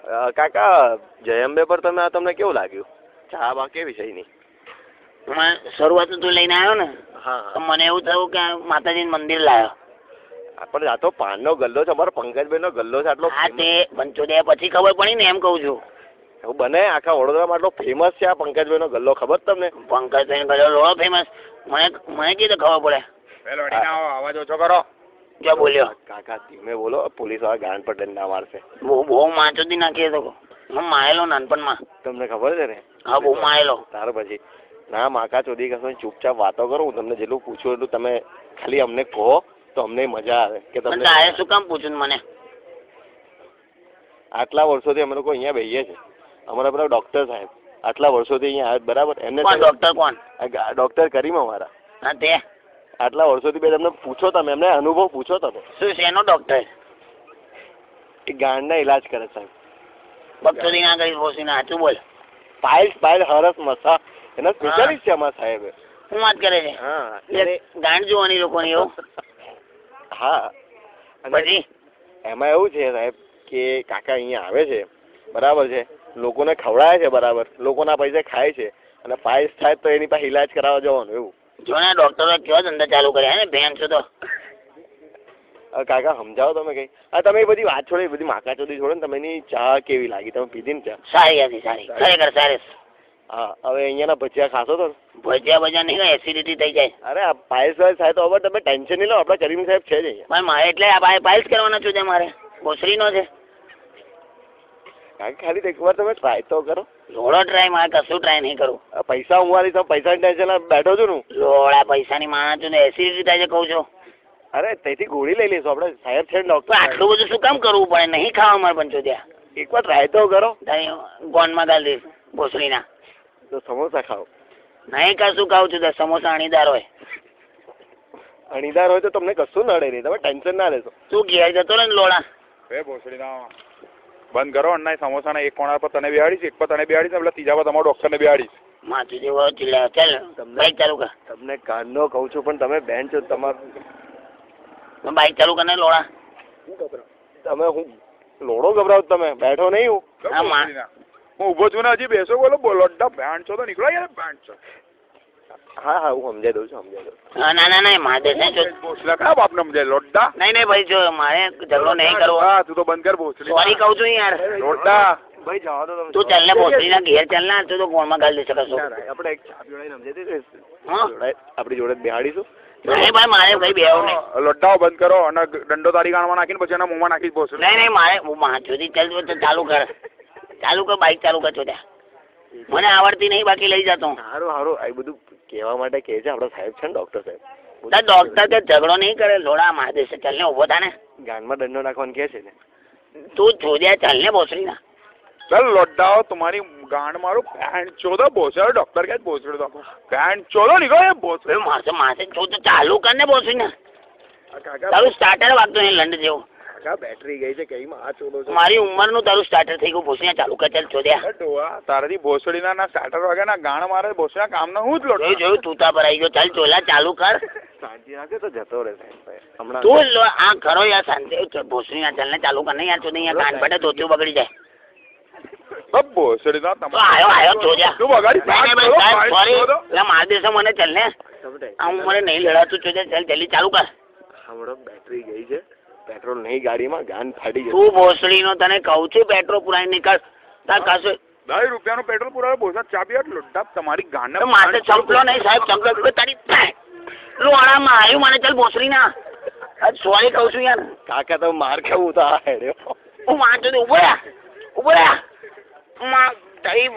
કાકા જયંબે પર તમને કેવું લાગ્યું? ચા બા કેવી છે એની? શરૂઆત તું લઈને આવ્યો ને, હા મને એવું થયું કે માતાજી મંદિર લાવ્યો. પણ આ તો પાનનો ગલ્લો છે, અમારો પંકજભાઈ નો ગલ્લો છે આટલો. હા તે પંચોદે પછી ખબર પડી ને, એમ કઉ છું. એવું બને આખા વડોદરામાં આટલો ફેમસ છે આ પંકજભાઈ નો ગલ્લો, ખબર તમને? પંકજભાઈ નો ગલ્લો લોડો ફેમસ. મને કીધું ખબર પડે. અવાજ ઓછો કરો. ક્યાં બોલ્યો? કાકા ધીમે બોલો, પોલીસ વાળા ગાંડ પર ડંડા મારશે. બહુ માચોદી નાખીએ તો હું માયેલો નાનપણમાં. તમને ખબર છે ને? હા બહુ માયેલો. તાર પછી ના માકા ચોદી કશો, ચૂપચાપ વાતો કરો. હું તમને જેટલું પૂછું એટલું તમે ખાલી અમને કહો તો અમને મજા આવે કે તમને. તારે શું કામ પૂછ્યું મને? આટલા વર્ષોથી અમે લોકો અહીંયા બેહીએ છીએ. અમારા બધા ડોક્ટર સાહેબ આટલા વર્ષોથી અહીંયા આવે બરાબર. એમને ડોક્ટર કોણ? ડોક્ટર કરીમ અમારા. હા તે આટલા વર્ષોથી બે તમને પૂછો, તમે એમને અનુભવ પૂછો તમે. શું છે એનો ડોક્ટર? એ ગાંડના ઇલાજ કરે સાહેબ. બકચોદી ના કરી પોસીને સાચું બોલ. પાયલ હરસ મસા એના સ્પેશિયાલિસ્ટ છે અમારા સાહેબ. શું વાત કરે છે? હા ગાંડ જોવાની લોકોની એવું. હા પછી એમાં એવું છે સાહેબ કે કાકા અહીંયા આવે છે બરાબર છે, લોકોને ખવડાવે છે બરાબર, લોકોના પૈસા ખાય છે, અને ફાઇલ્સ થાય તો એની પાસે ઇલાજ કરાવવા જવાનું એવું. જો ને ડોક્ટરો કેવો ધંધા ચાલુ કર્યા ને, બેન છો તો. કાકા સમજાવો તમે કઈ. હા તમે એ બધી વાત છોડો, એ બધી માકાચોદી છોડો ને. તમે એની ચા કેવી લાગી? તમે પીધી ને ચા? સારી હતી, સારી, ખરેખર સારી. હા હવે અહીંયાના ભજીયા ખાશો તો? ભજીયા નહીં, એસિડિટી થઈ જાય. અરે આ પાયસ થાય તો હવે તમે ટેન્શન નહીં લો, આપડા કરીમ સાહેબ છે જ અહીંયા. મારે એટલે આ પાયસ કરવાનો છું. મારે ભોસરીનો છે. ખાલી એક વાર તમે ટ્રાય તો કરો. લોડો ટ્રાય? મારે કશું ટ્રાય નહીં કરું. પૈસા હું વાળી પૈસાની ટેન્શન બેઠો છું. લોડા પૈસાની માણસ છું ને, એસિડિટી થાય છે કહું છું. અરે તેથી ગોળી લઈ લઈશું આપણે, સાહેબ છે ડોક્ટર. આટલું બધું શું કામ કરવું પડે? નહીં ખાવા મારે પંચોદ્યા. એકવાર ટ્રાય તો કરો. ગોનમાં ગાલ દઈશ ભોસરીના. તો સમોસા ખાઓ. નહીં કશું ખાવું છું. સમોસા અણીદાર હોય. અણીદાર હોય તો તમને કશું નડે નહીં, તમે ટેન્શન ના લેશો. તું ઘેર જતો ને લોડા. ભોસડીના બંધ કરો. અન્ના સમોસાના એક કોણા પર તને બેહાડીશ, એક પર તને બેહાડીશ, એટલે ત્રીજા પર તમારા ડોક્ટરને બેહાડીશ. માથું જેવો ચિલ્લા. ચાલ બાઈક ચાલુ કર. તમને કાનનો કહું છું પણ તમે બેન છો. તમારું બાઈક ચાલુ કર ને લોડા. તમે હું લોડો ગભરાવ? તમે બેઠો નહીં હું. હું ઉભો છું ને, હજી બેસો. બોલો બેન છો તો નીકળો યાર. બેન છો. હા હું સમજાઈ દઉં છું. ના માધેશ ભોસલા કયા બાપને સમજાય? લોડા નહીં ભાઈ, જો મારે ઝઘડો નહીં કરવો. હા તું તો બંધ કર ભોસડી. સોરી કહું છું યાર. લોડા ભાઈ જવા દો તમે. તું ચાલ ને ભોસડીના ઘેર ચાલ ને. તું તો ફોનમાં ગાલ દઈ શકશો. આપણે એક ચા પીવડાવીને સમજાઈ દઈશું. આપણી જોડે બેહાડીશું. નહીં ભાઈ મારે કઈ બેવું નહીં. લોડાઓ બંધ કરો અને દંડો તારી ગાણમાં નાખીને પછી એના મોંમાં નાખી ભોસડી. નહીં મારે માથુંથી ચાલુ કર. બાઈક ચાલુ કર છો ત્યાં. મને આવડતી નહીં, બાકી લઈ જતો. સારું આ બધું કહેવા માટે કહે છે આપણા સાહેબ છે ને, ડોક્ટર સાહેબ. ડોક્ટર કે ઝઘડો નહીં કરે. લોડા માધેશ ચાલ ને, ઉભો થા ને. ગાનમાં દંડો નાખવાનું કહે છે ને. તું જોડ્યા ચાલ ને ભોસડીના. ચાલ લોડાઓ તમારી ગાંડ મારું. પેન્ટ ચોદો ભોસડો. ડોક્ટર કે ભોસડો તો પેન્ટ ચોદો નીકળો. ભોસડો માસે જો તો ચાલુ કર ને ભોસડીના. તારું સ્ટાર્ટર વાગતો નહીં લંડ જેવું. બેટરી ગઈ છે કઈ માં ચોદો છે. મારી ઉંમરનું તારું સ્ટાર્ટર થઈ ગયું. ભોસડીના ચાલુ કર. ચાલ ચોદ્યા તારાથી ભોસડીના સ્ટાર્ટર વાગે ના ગાણ મારે. ભોસડીના કામનો હું જ લોટો જોયું. તું તા પર આવી ગયો. ચાલ ચોલા ચાલુ કર. શાંતિ રાખે તો જતો રહે હમણાં. તું આ ખરો યાર શાંતિ. ભોસડીના ચાલ ને ચાલુ કર ને યાર. ચોદી યાર કાન પડે ધોતિયું બગડી જાય. ભોસડીના આવ્યો ચોદ્યા. તું બગાડી માર દેશો મને. ચાલ ને હું મને નહીં લડાતું. ચોદ્યા ચાલ જલ્દી ચાલુ કર. હમણાં બેટરી ગઈ છે. પેટ્રોલ નહીં ગાડીમાં. ગાન ફાડી ગઈ. તું ભોસડીનો તને કહું છું પેટ્રોલ પુરાઈ નીકળ. તાર કશું 10 રૂપિયાનું પેટ્રોલ પુરાવે. ભોસડા ચા પીવા. લોડા તમારી ગાંડ માથે ચંપલો નહીં સાહેબ. ચંપલો તારી લોડામાં આવ્યું મને. ચાલ ભોસડીના. સોરી કહું છું યાર. કાકા તો માર ખાવું તો આ હેડ્યો. હું વાંચો ઉભો રહ્યા. તારી